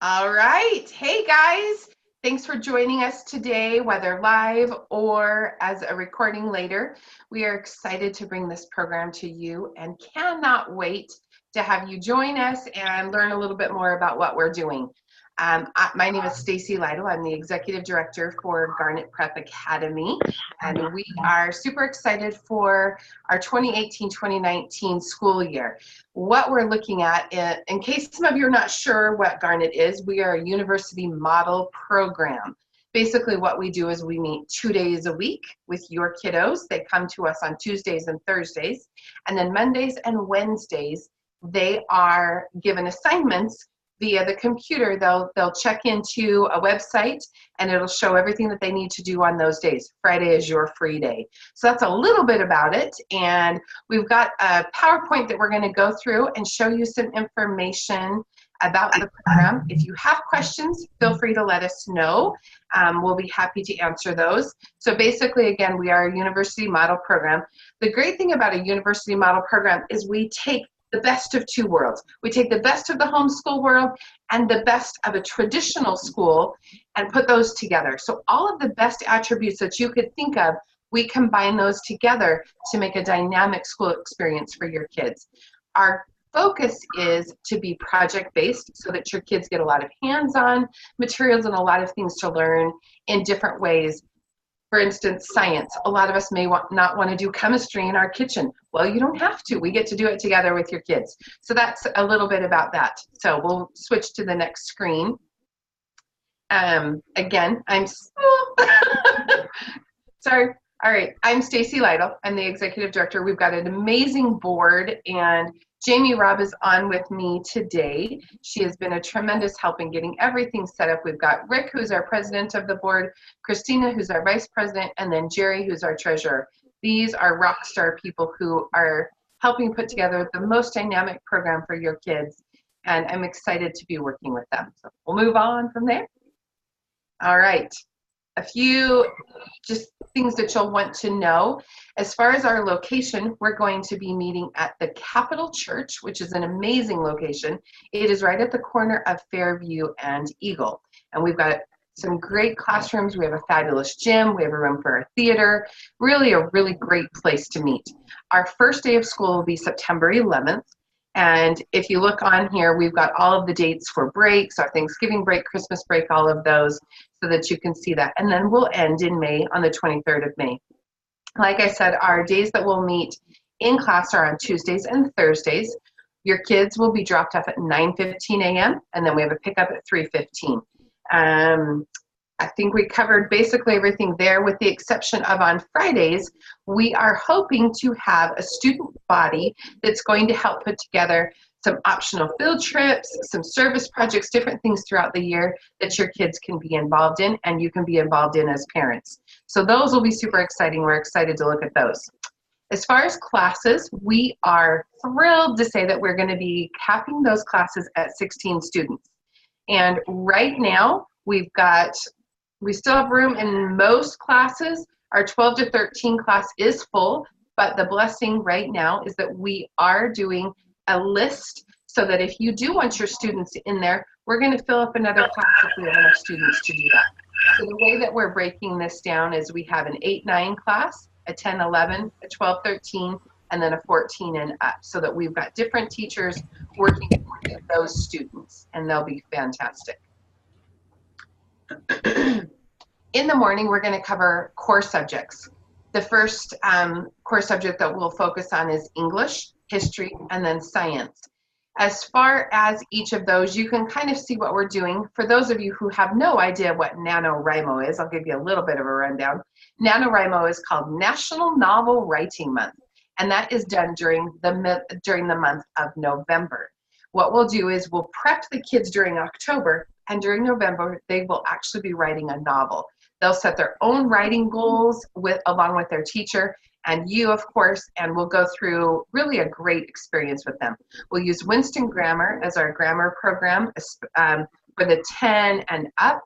All right. Hey, guys. Thanks for joining us today, whether live or as a recording later. We are excited to bring this program to you and cannot wait to have you join us and learn a little bit more about what we're doing. My name is Stacy Lytle. I'm the Executive Director for Garnet Prep Academy, and we are super excited for our 2018-2019 school year. What we're looking at, in case some of you are not sure what Garnet is, we are a university model program. Basically what we do is we meet 2 days a week with your kiddos. They come to us on Tuesdays and Thursdays, and then Mondays and Wednesdays, they are given assignments via the computer. They'll check into a website and it'll show everything that they need to do on those days. Friday is your free day. So that's a little bit about it. And we've got a PowerPoint that we're going to go through and show you some information about the program. If you have questions, feel free to let us know. We'll be happy to answer those. So basically, again, we are a university model program. The great thing about a university model program is we take the best of two worlds. We take the best of the homeschool world and the best of a traditional school and put those together. So all of the best attributes that you could think of, we combine those together to make a dynamic school experience for your kids. Our focus is to be project-based so that your kids get a lot of hands-on materials and a lot of things to learn in different ways. For instance, science. A lot of us may not want to do chemistry in our kitchen. Well, you don't have to. We get to do it together with your kids. So that's a little bit about that. So we'll switch to the next screen. Again, sorry. All right, I'm Stacy Lytle. I'm the Executive Director. We've got an amazing board, and Jamie Robb is on with me today. She has been a tremendous help in getting everything set up. We've got Rick, who's our president of the board, Christina, who's our vice president, and then Jerry, who's our treasurer. These are rock star people who are helping put together the most dynamic program for your kids, and I'm excited to be working with them. So we'll move on from there. All right. A few just things that you'll want to know. As far as our location, we're going to be meeting at the Capitol Church, which is an amazing location. It is right at the corner of Fairview and Eagle. And we've got some great classrooms. We have a fabulous gym. We have a room for a theater. Really a really great place to meet. Our first day of school will be September 11th. And if you look on here, we've got all of the dates for breaks, our Thanksgiving break, Christmas break, all of those, so that you can see that. And then we'll end in May on the 23rd of May. Like I said, our days that we'll meet in class are on Tuesdays and Thursdays. Your kids will be dropped off at 9:15 a.m. and then we have a pickup at 3:15. I think we covered basically everything there, with the exception of on Fridays, we are hoping to have a student body that's going to help put together some optional field trips, some service projects, different things throughout the year that your kids can be involved in and you can be involved in as parents. So those will be super exciting. We're excited to look at those. As far as classes, we are thrilled to say that we're going to be capping those classes at 16 students. And right now, we still have room in most classes. Our 12 to 13 class is full, but the blessing right now is that we are doing a list so that if you do want your students in there, we're going to fill up another class if we have enough students to do that. So the way that we're breaking this down is we have an 8-9 class, a 10-11, a 12-13, and then a 14 and up, so that we've got different teachers working with those students, and they'll be fantastic. In the morning, we're going to cover core subjects. The first core subject that we'll focus on is English, history, and then science. As far as each of those, you can kind of see what we're doing. For those of you who have no idea what NaNoWriMo is, I'll give you a little bit of a rundown. NaNoWriMo is called National Novel Writing Month, and that is done during the month of November. What we'll do is we'll prep the kids during October, and during November, they will actually be writing a novel. They'll set their own writing goals along with their teacher and you, of course, and we'll go through really a great experience with them. We'll use Winston Grammar as our grammar program for the 10 and up,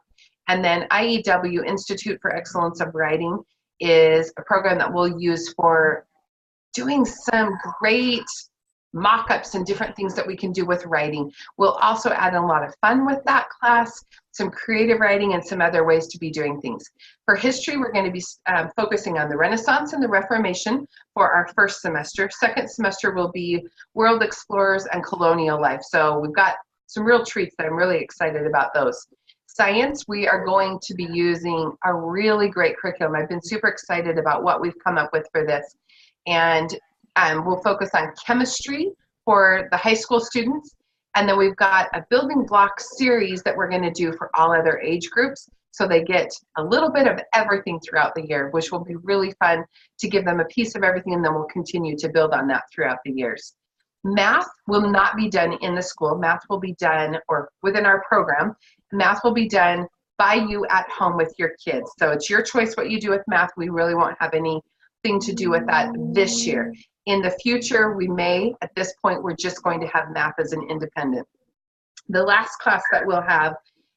and then IEW, Institute for Excellence of Writing, is a program that we'll use for doing some great mock-ups and different things that we can do with writing. We'll also add a lot of fun with that class, some creative writing, and some other ways to be doing things. For history, we're going to be focusing on the Renaissance and the Reformation for our first semester. Second semester will be world explorers and colonial life. So we've got some real treats that I'm really excited about those. Science, we are going to be using a really great curriculum. I've been super excited about what we've come up with for this. And we'll focus on chemistry for the high school students. And then we've got a building block series that we're going to do for all other age groups. So they get a little bit of everything throughout the year, which will be really fun to give them a piece of everything. And then we'll continue to build on that throughout the years. Math will not be done in the school. Math will be done, or within our program, math will be done by you at home with your kids. So it's your choice what you do with math. We really won't have anything to do with that this year. In the future, we may, at this point, we're just going to have math as an independent. The last class that we'll have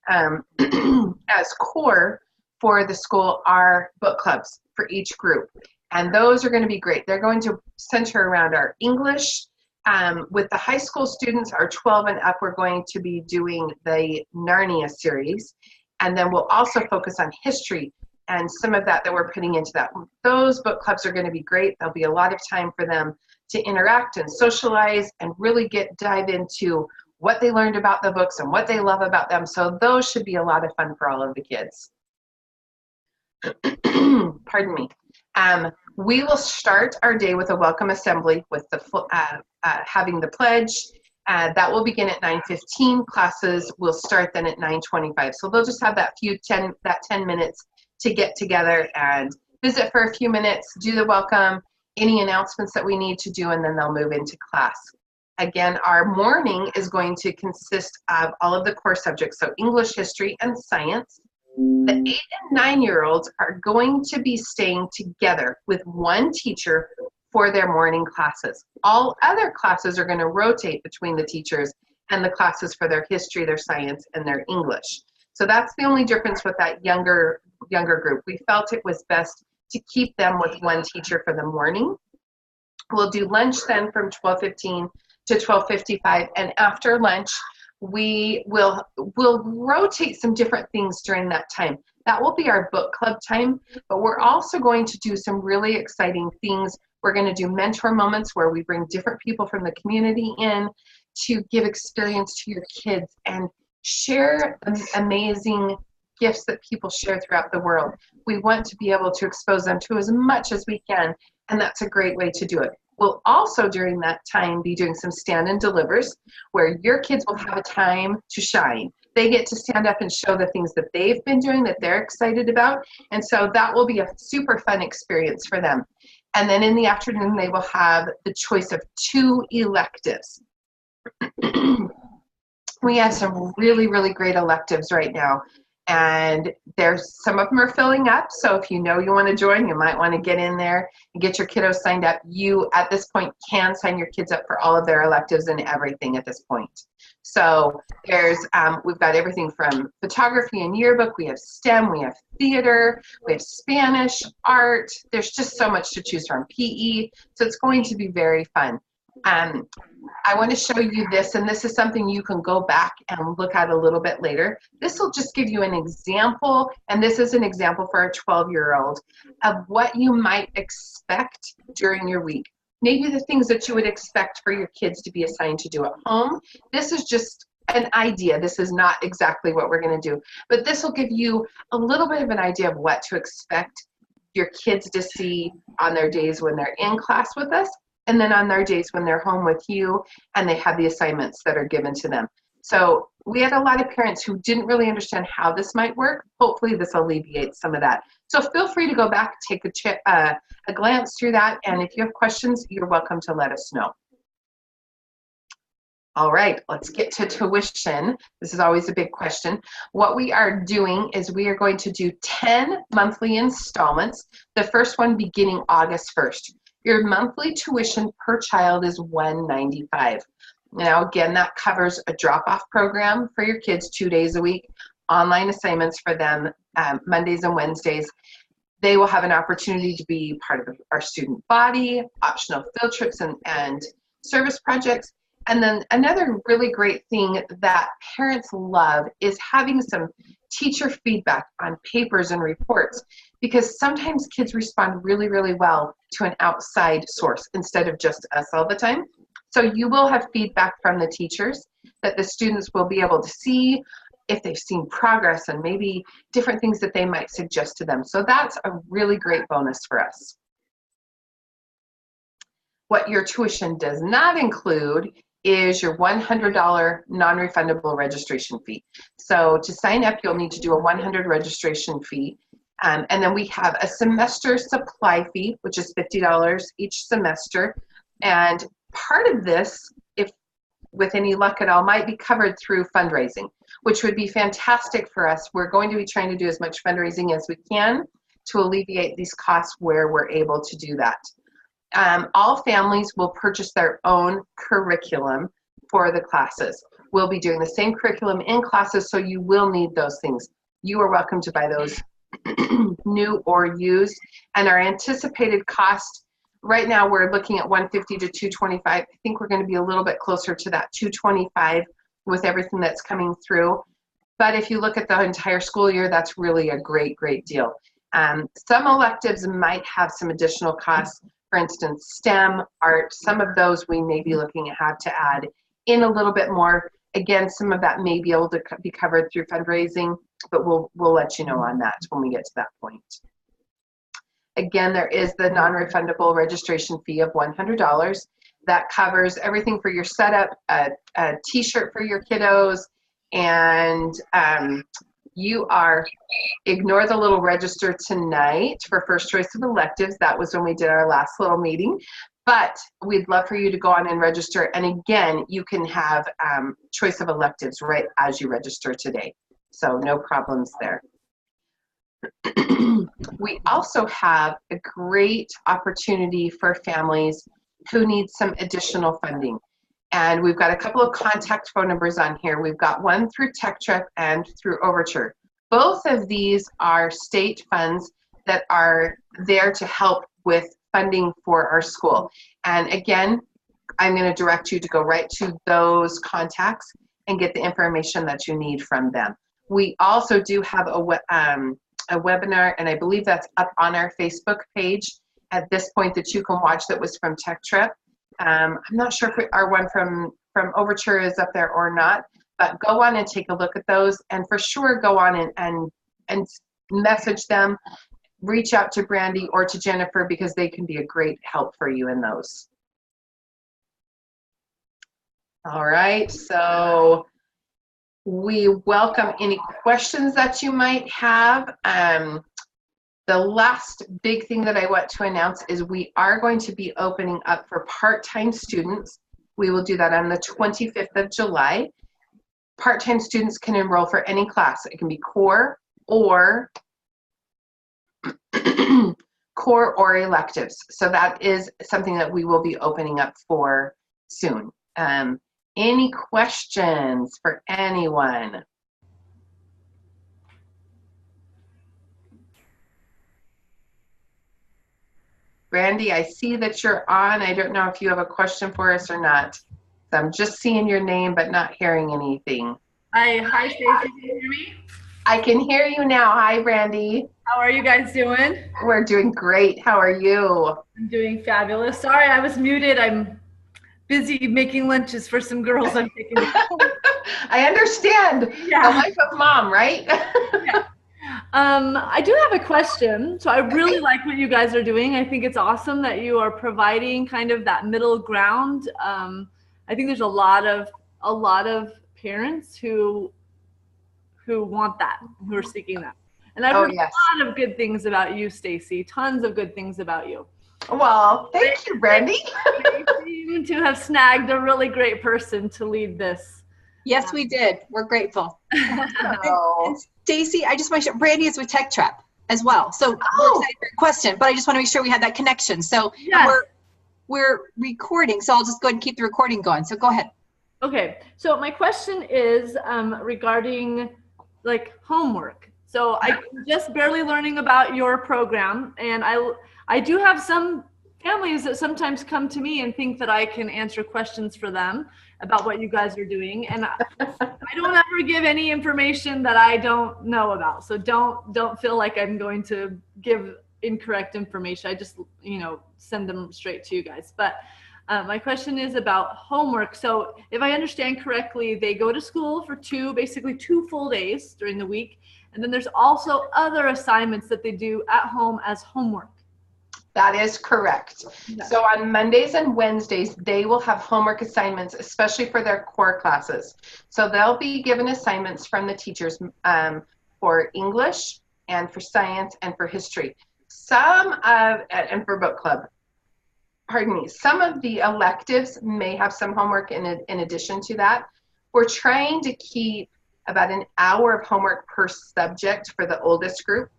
as core for the school are book clubs for each group. And those are going to be great. They're going to center around our English. With the high school students, our 12 and up, we're going to be doing the Narnia series. And then we'll also focus on history and some of that we're putting into that. Those book clubs are going to be great. There'll be a lot of time for them to interact and socialize and really dive into what they learned about the books and what they love about them. So those should be a lot of fun for all of the kids. Pardon me. We will start our day with a welcome assembly with the having the pledge. That will begin at 9:15. Classes will start then at 9:25. So they'll just have that 10 minutes to get together and visit for a few minutes, do the welcome, any announcements that we need to do, and then they'll move into class. Again, our morning is going to consist of all of the core subjects, so English, history, and science. The 8 and 9-year-olds are going to be staying together with one teacher for their morning classes. All other classes are going to rotate between the teachers and the classes for their history, their science, and their English. So that's the only difference with that younger group. We felt it was best to keep them with one teacher for the morning. We'll do lunch then from 12:15 to 12:55, and after lunch, we'll rotate some different things during that time. That will be our book club time, but we're also going to do some really exciting things. We're going to do mentor moments where we bring different people from the community in to give experience to your kids and share amazing gifts that people share throughout the world. We want to be able to expose them to as much as we can, and that's a great way to do it. We'll also, during that time, be doing some stand and delivers where your kids will have a time to shine. They get to stand up and show the things that they've been doing that they're excited about, and so that will be a super fun experience for them. And then in the afternoon, they will have the choice of 2 electives. We have some really, really great electives right now. And some of them are filling up. So if you know you want to join, you might want to get in there and get your kiddos signed up. You, at this point, can sign your kids up for all of their electives and everything at this point. So we've got everything from photography and yearbook. We have STEM, we have theater, we have Spanish, art. There's just so much to choose from. PE. So it's going to be very fun. I want to show you this, and this is something you can go back and look at a little bit later. This will just give you an example, and this is an example for a 12-year-old of what you might expect during your week. Maybe the things that you would expect for your kids to be assigned to do at home. This is just an idea. This is not exactly what we're going to do, but this will give you a little bit of an idea of what to expect your kids to see on their days when they're in class with us, and then on their days when they're home with you and they have the assignments that are given to them. So we had a lot of parents who didn't really understand how this might work. Hopefully this alleviates some of that. So feel free to go back, take a glance through that, and if you have questions, you're welcome to let us know. All right, let's get to tuition. This is always a big question. What we are doing is we are going to do 10 monthly installments, the first one beginning August 1st. Your monthly tuition per child is $195. Now, again, that covers a drop-off program for your kids 2 days a week, online assignments for them Mondays and Wednesdays. They will have an opportunity to be part of our student body, optional field trips and service projects. And then another really great thing that parents love is having some teacher feedback on papers and reports, because sometimes kids respond really, really well to an outside source instead of just us all the time. So you will have feedback from the teachers that the students will be able to see if they've seen progress and maybe different things that they might suggest to them. So that's a really great bonus for us. What your tuition does not include is your $100 non-refundable registration fee. So to sign up, you'll need to do a $100 registration fee. And then we have a semester supply fee, which is $50 each semester. And part of this, if with any luck at all, might be covered through fundraising, which would be fantastic for us. We're going to be trying to do as much fundraising as we can to alleviate these costs where we're able to do that. All families will purchase their own curriculum for the classes. We'll be doing the same curriculum in classes, so you will need those things. You are welcome to buy those new or used. And our anticipated cost, right now we're looking at $150 to $225. I think we're going to be a little bit closer to that $225 with everything that's coming through. But if you look at the entire school year, that's really a great, great deal. Some electives might have some additional costs. For instance, STEM, art, some of those we may be looking at have to add in a little bit more. Again, some of that may be able to be covered through fundraising, but we'll let you know on that when we get to that point. Again, there is the non-refundable registration fee of $100. That covers everything for your setup, a t-shirt for your kiddos, and ignore the little register tonight for first choice of electives. That was when we did our last little meeting. But we'd love for you to go on and register. And again, you can have choice of electives right as you register today. So no problems there. We also have a great opportunity for families who need some additional funding. And we've got a couple of contact phone numbers on here. We've got one through Tech Trip and through Overture. Both of these are state funds that are there to help with funding for our school. And again, I'm going to direct you to go right to those contacts and get the information that you need from them. We also do have a webinar, and I believe that's up on our Facebook page at this point that you can watch, that was from Tech Trip. I'm not sure if our one from Overture is up there or not, but go on and take a look at those, and for sure go on and message them, reach out to Brandy or to Jennifer, because they can be a great help for you in those. All right, so we welcome any questions that you might have. The last big thing that I want to announce is we are going to be opening up for part-time students. We will do that on the 25th of July. Part-time students can enroll for any class. It can be core or electives. So that is something that we will be opening up for soon. Any questions for anyone? Brandy, I see that you're on. I don't know if you have a question for us or not. So I'm just seeing your name, but not hearing anything. Hi, Stacy, can you hear me? I can hear you now. Hi, Brandy. How are you guys doing? We're doing great. How are you? I'm doing fabulous. Sorry, I was muted. I'm busy making lunches for some girls I'm taking. I understand. Yeah. The life of mom, right? Yeah. I do have a question. So I really like what you guys are doing. I think it's awesome that you are providing kind of that middle ground. I think there's a lot of parents who want that, who are seeking that. And I've heard a lot of good things about you, Stacy. Tons of good things about you. Well, thank you, Brandy. You seem to have snagged a really great person to lead this. Yes, we did. We're grateful. And Stacy, I just want to share, Brandy is with Tech Trip as well. So we're excited for your question, but I just want to make sure we had that connection. So we're recording, so I'll just go ahead and keep the recording going. So go ahead. Okay. So my question is regarding like homework. So I'm just barely learning about your program, and I do have some families that sometimes come to me and think that I can answer questions for them about what you guys are doing. And I don't ever give any information that I don't know about. So don't feel like I'm going to give incorrect information. I just, send them straight to you guys. But my question is about homework. So if I understand correctly, they go to school for basically two full days during the week. And then there's also other assignments that they do at home as homework. That is correct. Yeah. So on Mondays and Wednesdays, they will have homework assignments, especially for their core classes. So they'll be given assignments from the teachers for English and for science and for history. And for book club. Pardon me. Some of the electives may have some homework in addition to that. We're trying to keep about an hour of homework per subject for the oldest group.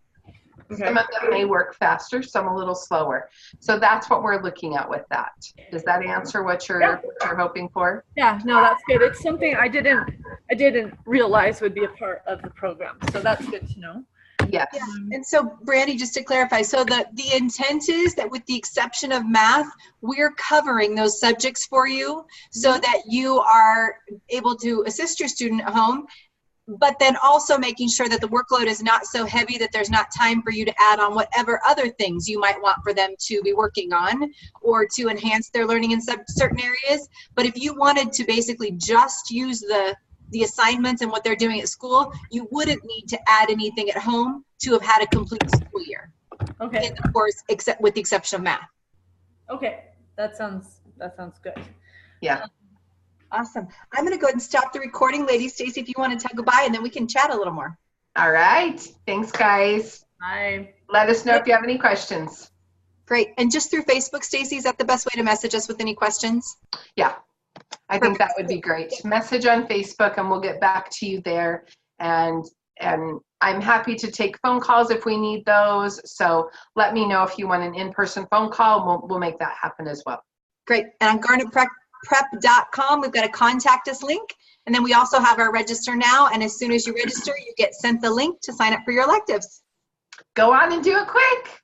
Okay. Some of them may work faster, some a little slower. So that's what we're looking at with that. Does that answer what you're hoping for? Yeah, no, that's good. It's something I didn't realize would be a part of the program. So that's good to know. Yes. Yeah. And so, Brandy, just to clarify, so the intent is that with the exception of math, we're covering those subjects for you so that you are able to assist your student at home, but then also making sure that the workload is not so heavy that there's not time for you to add on whatever other things you might want for them to be working on or to enhance their learning in certain areas. But if you wanted to basically just use the assignments and what they're doing at school, you wouldn't need to add anything at home to have had a complete school year. Okay. And of course, except with the exception of math. Okay, that sounds good. Yeah. Awesome. I'm going to go ahead and stop the recording, ladies. Stacey, if you want to tell goodbye, and then we can chat a little more. All right. Thanks, guys. Bye. Let us know if you have any questions. Great. And just through Facebook, Stacey, is that the best way to message us with any questions? Yeah. I think that would be great. Message on Facebook and we'll get back to you there. And I'm happy to take phone calls if we need those. So let me know if you want an in-person phone call. We'll make that happen as well. Great. And on garnetprep.com, we've got a contact us link. And then we also have our register now. And as soon as you register, you get sent the link to sign up for your electives. Go on and do it quick.